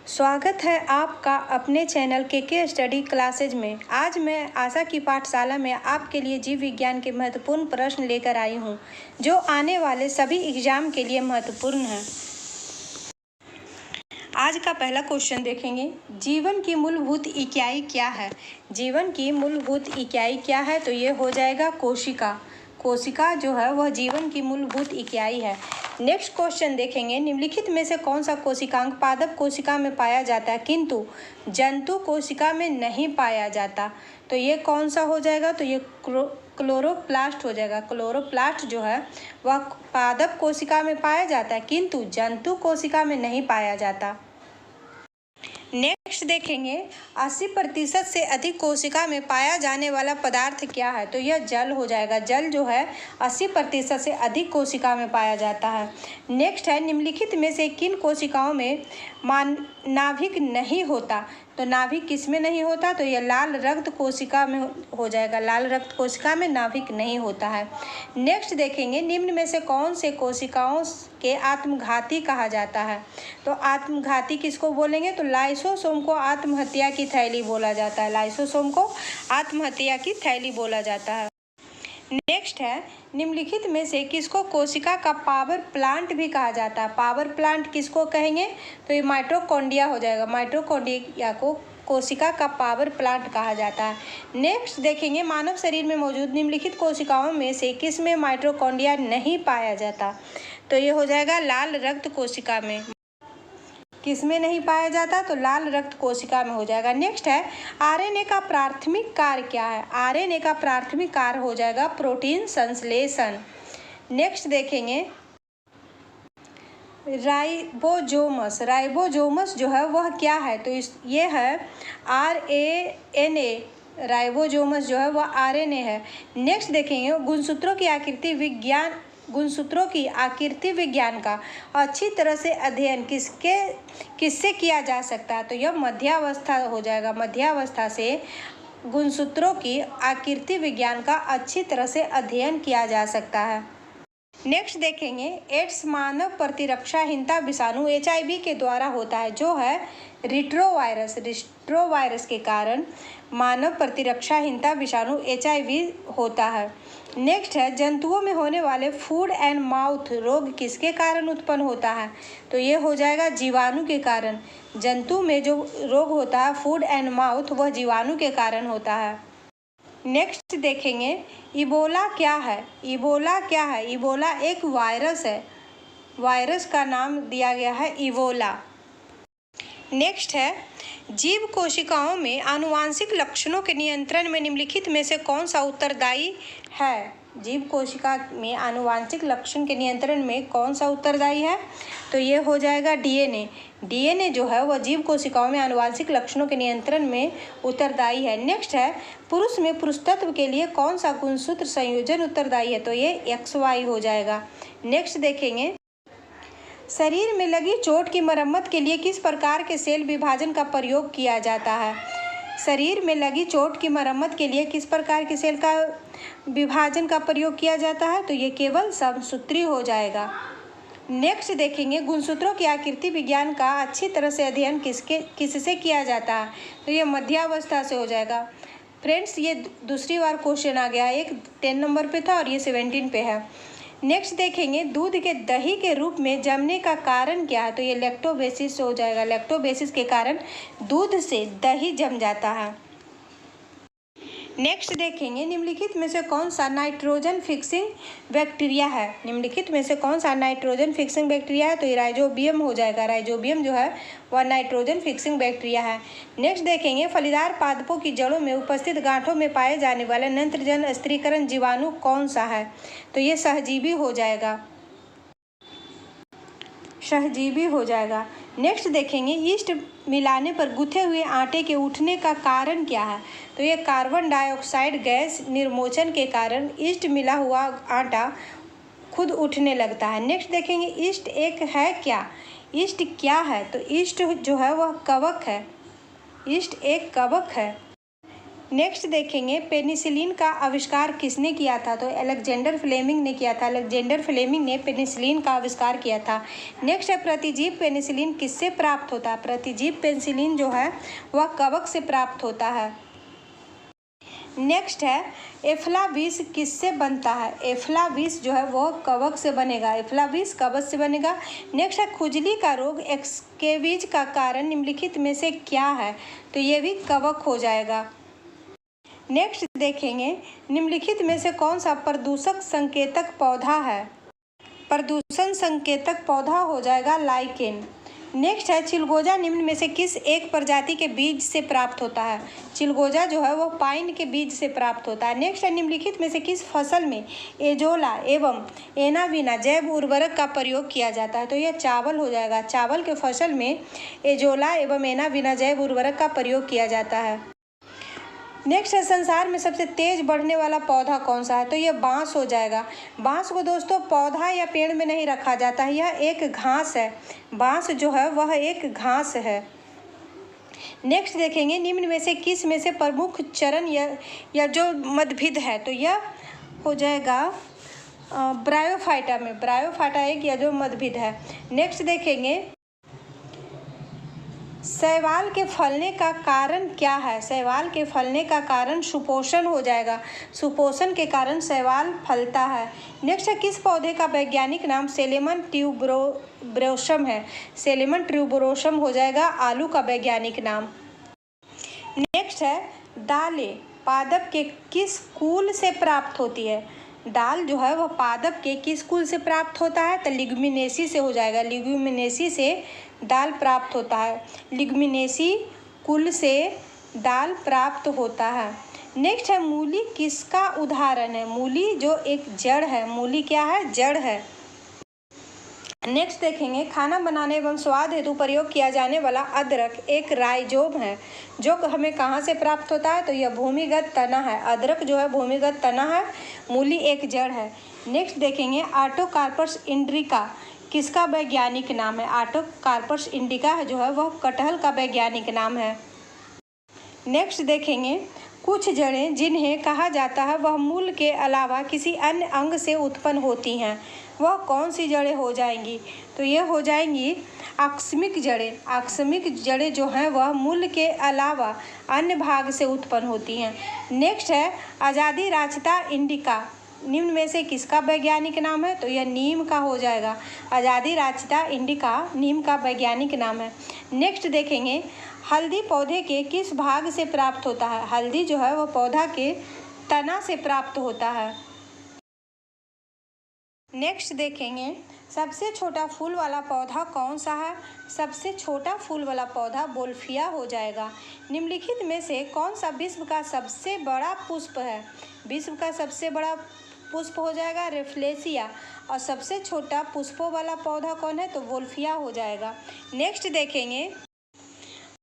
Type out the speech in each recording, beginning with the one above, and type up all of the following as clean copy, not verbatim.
स्वागत है आपका अपने चैनल के स्टडी क्लासेज में। आज मैं आशा की पाठशाला में आपके लिए जीव विज्ञान के महत्वपूर्ण प्रश्न लेकर आई हूं, जो आने वाले सभी एग्जाम के लिए महत्वपूर्ण हैं। आज का पहला क्वेश्चन देखेंगे, जीवन की मूलभूत इकाई क्या है। जीवन की मूलभूत इकाई क्या है, तो ये हो जाएगा कोशिका। कोशिका जो है वह जीवन की मूलभूत इकाई है। नेक्स्ट क्वेश्चन देखेंगे, निम्नलिखित में से कौन सा कोशिकांग पादप कोशिका में पाया जाता है किंतु जंतु कोशिका में नहीं पाया जाता। तो ये कौन सा हो जाएगा, तो ये क्लोरोप्लास्ट हो जाएगा। क्लोरोप्लास्ट जो है वह पादप कोशिका में पाया जाता है किंतु जंतु कोशिका में नहीं पाया जाता। नेक्स्ट देखेंगे, 80% से अधिक कोशिका में पाया जाने वाला पदार्थ क्या है, तो यह जल हो जाएगा। जल जो है 80% से अधिक कोशिका में पाया जाता है। नेक्स्ट है, निम्नलिखित में से किन कोशिकाओं में नाभिक नहीं होता। तो नाभिक किस में नहीं होता, तो यह लाल रक्त कोशिका में हो जाएगा। लाल रक्त कोशिका में नाभिक नहीं होता है। नेक्स्ट देखेंगे, निम्न में से कौन से कोशिकाओं के आत्मघाती कहा जाता है। तो आत्मघाती किसको बोलेंगे, तो लाइसोसोम को आत्महत्या की थैली बोला जाता है। लाइसोसोम को आत्महत्या की थैली बोला जाता है। नेक्स्ट है, निम्नलिखित में से किसको कोशिका का पावर प्लांट भी कहा जाता है। पावर प्लांट किसको कहेंगे, तो ये माइटोकॉन्ड्रिया हो जाएगा। माइटोकॉन्ड्रिया को कोशिका का पावर प्लांट कहा जाता है। नेक्स्ट देखेंगे, मानव शरीर में मौजूद निम्नलिखित कोशिकाओं में से किस में माइटोकॉन्ड्रिया नहीं पाया जाता। तो ये हो जाएगा लाल रक्त कोशिका में। किस में नहीं पाया जाता, तो लाल रक्त कोशिका में हो जाएगा। नेक्स्ट है, आरएनए का प्राथमिक कार्य क्या है। आरएनए का प्राथमिक कार्य हो जाएगा प्रोटीन संश्लेषण। नेक्स्ट देखेंगे, राइबोसोमस। राइबोसोमस जो है वह क्या है, तो ये है आरएनए। राइबोसोमस जो है वह आरएनए है। नेक्स्ट देखेंगे, गुणसूत्रों की आकृति विज्ञान का अच्छी तरह से अध्ययन किससे किया जा सकता है। तो यह मध्यावस्था हो जाएगा। मध्यावस्था से गुणसूत्रों की आकृति विज्ञान का अच्छी तरह से अध्ययन किया जा सकता है। नेक्स्ट देखेंगे, एड्स मानव प्रतिरक्षाहीनता विषाणु HIV के द्वारा होता है, जो है रिट्रोवायरस। रिट्रोवायरस के कारण मानव प्रतिरक्षाहीनता विषाणु HIV होता है। नेक्स्ट है, जंतुओं में होने वाले फूड एंड माउथ रोग किसके कारण उत्पन्न होता है। तो ये हो जाएगा जीवाणु के कारण। जंतु में जो रोग होता है फूड एंड माउथ, वह जीवाणु के कारण होता है। नेक्स्ट देखेंगे, इबोला क्या है। इबोला क्या है, इबोला एक वायरस है। वायरस का नाम दिया गया है इबोला। नेक्स्ट है, जीव कोशिकाओं में आनुवांशिक लक्षणों के नियंत्रण में निम्नलिखित में से कौन सा उत्तरदायी है। जीव कोशिका में आनुवांशिक लक्षण के नियंत्रण में कौन सा उत्तरदायी है, तो ये हो जाएगा डीएनए। डीएनए जो है वह जीव कोशिकाओं में आनुवांशिक लक्षणों के नियंत्रण में उत्तरदायी है। नेक्स्ट है, पुरुष में पुरुषत्व के लिए कौन सा गुणसूत्र संयोजन उत्तरदायी है, तो ये XY हो जाएगा। नेक्स्ट देखेंगे, शरीर में लगी चोट की मरम्मत के लिए किस प्रकार के सेल विभाजन का प्रयोग किया जाता है। शरीर में लगी चोट की मरम्मत के लिए किस प्रकार के सेल का विभाजन का प्रयोग किया जाता है, तो ये केवल समसूत्री हो जाएगा। नेक्स्ट देखेंगे, गुणसूत्रों की आकृति विज्ञान का अच्छी तरह से अध्ययन किससे किया जाता है, तो ये मध्यावस्था से हो जाएगा। फ्रेंड्स, ये दूसरी बार क्वेश्चन आ गया। एक 10 नंबर पे था और ये 17 पे है। नेक्स्ट देखेंगे, दूध के दही के रूप में जमने का कारण क्या है, तो ये लैक्टोबेसिस हो जाएगा। लैक्टोबेसिस के कारण दूध से दही जम जाता है। नेक्स्ट देखेंगे, निम्नलिखित में से कौन सा नाइट्रोजन फिक्सिंग बैक्टीरिया है। निम्नलिखित में से कौन सा नाइट्रोजन फिक्सिंग बैक्टीरिया है, तो ये राइजोबियम हो जाएगा। राइजोबियम जो है वह नाइट्रोजन फिक्सिंग बैक्टीरिया है। नेक्स्ट देखेंगे, फलीदार पादपों की जड़ों में उपस्थित गांठों में पाए जाने वाले नत्रजन स्थिरीकरण जीवाणु कौन सा है, तो ये सहजीवी हो जाएगा। सहजीवी हो जाएगा। नेक्स्ट देखेंगे, यीस्ट मिलाने पर गुथे हुए आटे के उठने का कारण क्या है, तो ये कार्बन डाइऑक्साइड गैस निर्मोचन के कारण यीस्ट मिला हुआ आटा खुद उठने लगता है। नेक्स्ट देखेंगे, यीस्ट एक है क्या। यीस्ट क्या है, तो यीस्ट जो है वह कवक है। यीस्ट एक कवक है। नेक्स्ट देखेंगे पेनिसिलिन का आविष्कार किसने किया था, तो अलेक्जेंडर फ्लेमिंग ने किया था। अलेक्जेंडर फ्लेमिंग ने पेनिसिलिन का आविष्कार किया था। नेक्स्ट है प्रतिजीव पेनिसिलिन किससे प्राप्त होता है, प्रतिजीव पेनिसिलिन जो है वह कवक से प्राप्त होता है। नेक्स्ट है एफ्लाविस किससे बनता है, एफ्लाविस जो है वो कवक से बनेगा, एफ्लाविस कवक से बनेगा। नेक्स्ट है खुजली का रोग स्कैबिज का कारण निम्नलिखित में से क्या है, तो ये भी कवक हो जाएगा। नेक्स्ट देखेंगे निम्नलिखित में से कौन सा प्रदूषक संकेतक पौधा है, प्रदूषण संकेतक पौधा हो जाएगा लाइकेन। नेक्स्ट है चिलगोजा निम्न में से किस एक प्रजाति के बीज से प्राप्त होता है, चिलगोजा जो है वो पाइन के बीज से प्राप्त होता है। नेक्स्ट है निम्नलिखित में से किस फसल में एजोला एवं एनाविना जैव उर्वरक का प्रयोग किया जाता है, तो यह चावल हो जाएगा। चावल के फसल में एजोला एवं एनाविना जैव उर्वरक का प्रयोग किया जाता है। नेक्स्ट है संसार में सबसे तेज बढ़ने वाला पौधा कौन सा है, तो यह बांस हो जाएगा। बांस को दोस्तों पौधा या पेड़ में नहीं रखा जाता है, यह एक घास है। बांस जो है वह एक घास है। नेक्स्ट देखेंगे निम्न में से किस में से प्रमुख चरण या जो मतभिद है, तो यह हो जाएगा ब्रायोफाइटा में, ब्रायोफाइटा एक या जो मतभिद है। नेक्स्ट देखेंगे शैवाल के फलने का कारण क्या है, शैवाल के फलने का कारण सुपोषण हो जाएगा, सुपोषण के कारण शैवाल फलता है। नेक्स्ट है किस पौधे का वैज्ञानिक नाम सेलेमन ट्यूबरोसम है, सेलेमन ट्यूबरोसम हो जाएगा आलू का वैज्ञानिक नाम। नेक्स्ट है दालें पादप के किस कुल से प्राप्त होती है, दाल जो है वह पादप के किस कुल से प्राप्त होता है, तो लिग्यूमिनेसी से हो जाएगा, लिग्यूमिनेसी से दाल प्राप्त होता है, लिग्यूमिनेसी कुल से दाल प्राप्त होता है। नेक्स्ट है मूली किसका उदाहरण है, मूली जो एक जड़ है, मूली क्या है, जड़ है। नेक्स्ट देखेंगे खाना बनाने एवं स्वाद हेतु प्रयोग किया जाने वाला अदरक एक राइजोम है जो हमें कहाँ से प्राप्त होता है, तो यह भूमिगत तना है। अदरक जो है भूमिगत तना है, मूली एक जड़ है। नेक्स्ट देखेंगे आर्टोकार्पस इंडिका किसका वैज्ञानिक नाम है, आर्टोकार्पस इंडिका है जो है वह कटहल का वैज्ञानिक नाम है। नेक्स्ट देखेंगे कुछ जड़ें जिन्हें कहा जाता है वह मूल के अलावा किसी अन्य अंग से उत्पन्न होती हैं, वह कौन सी जड़ें हो जाएंगी, तो ये हो जाएंगी आकस्मिक जड़ें। आकस्मिक जड़ें जो हैं वह मूल के अलावा अन्य भाग से उत्पन्न होती हैं। नेक्स्ट है आज़ादी राचता इंडिका निम्न में से किसका वैज्ञानिक नाम है, तो यह नीम का हो जाएगा। आज़ादी राचता इंडिका नीम का वैज्ञानिक नाम है। नेक्स्ट देखेंगे हल्दी पौधे के किस भाग से प्राप्त होता है, हल्दी जो है वह पौधा के तना से प्राप्त होता है। नेक्स्ट देखेंगे सबसे छोटा फूल वाला पौधा कौन सा है, सबसे छोटा फूल वाला पौधा बोल्फिया हो जाएगा। निम्नलिखित में से कौन सा विश्व का सबसे बड़ा पुष्प है, विश्व का सबसे बड़ा पुष्प हो जाएगा रेफ्लेसिया, और सबसे छोटा पुष्पों वाला पौधा कौन है, तो बोल्फिया हो जाएगा। नेक्स्ट देखेंगे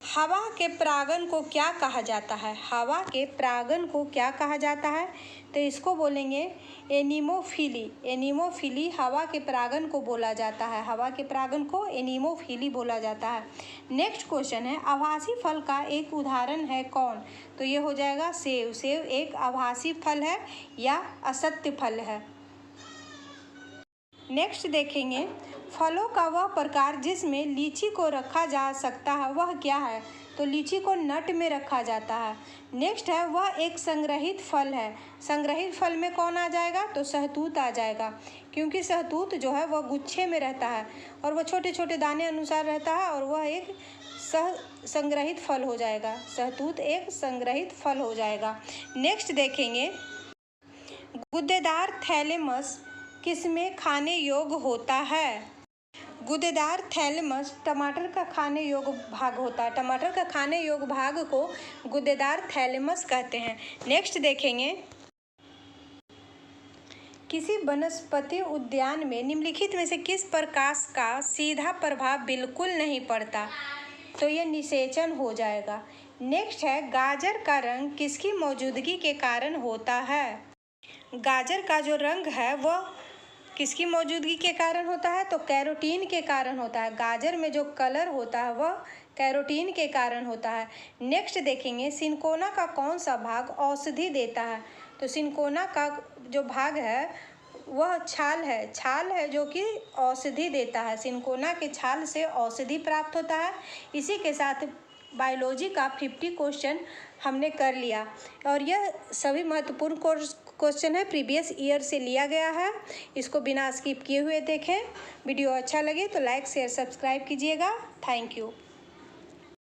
हवा के परागन को क्या कहा जाता है, हवा के परागन को क्या कहा जाता है, तो इसको बोलेंगे एनीमोफिली। एनीमोफिली हवा के परागन को बोला जाता है, हवा के परागन को एनीमोफिली बोला जाता है। नेक्स्ट क्वेश्चन है आभासी फल का एक उदाहरण है कौन, तो ये हो जाएगा सेब। सेब एक आभासी फल है या असत्य फल है। नेक्स्ट देखेंगे फलों का वह प्रकार जिसमें लीची को रखा जा सकता है वह क्या है, तो लीची को नट में रखा जाता है। नेक्स्ट है वह एक संग्रहित फल है, संग्रहित फल में कौन आ जाएगा, तो सहतूत आ जाएगा, क्योंकि सहतूत जो है वह गुच्छे में रहता है और वह छोटे छोटे दाने अनुसार रहता है और वह एक संग्रहित फल हो जाएगा, सहतूत एक संग्रहित फल हो जाएगा। नेक्स्ट देखेंगे गुद्देदार थैलेमस किसमें खाने योग्य होता है, गुद्देदार थैलेमस टमाटर का खाने योग्य भाग होता है, टमाटर का खाने योग्य भाग को गुद्देदार थैलेमस कहते हैं। नेक्स्ट देखेंगे किसी वनस्पति उद्यान में निम्नलिखित में से किस प्रकाश का सीधा प्रभाव बिल्कुल नहीं पड़ता, तो यह निषेचन हो जाएगा। नेक्स्ट है गाजर का रंग किसकी मौजूदगी के कारण होता है, गाजर का जो रंग है वह किसकी मौजूदगी के कारण होता है? तो कैरोटीन के कारण होता है। गाजर में जो कलर होता है वह कैरोटीन के कारण होता है। नेक्स्ट देखेंगे सिनकोना का कौन सा भाग औषधि देता है? तो सिनकोना का जो भाग है वह छाल है जो कि औषधि देता है। सिनकोना के छाल से औषधि प्राप्त होता है। इसी के साथ बायोलॉजी का 50 क्वेश्चन हमने कर लिया और यह सभी महत्वपूर्ण क्वेश्चन है, प्रीवियस ईयर से लिया गया है। इसको बिना स्किप किए हुए देखें। वीडियो अच्छा लगे तो लाइक शेयर सब्सक्राइब कीजिएगा। Thank you.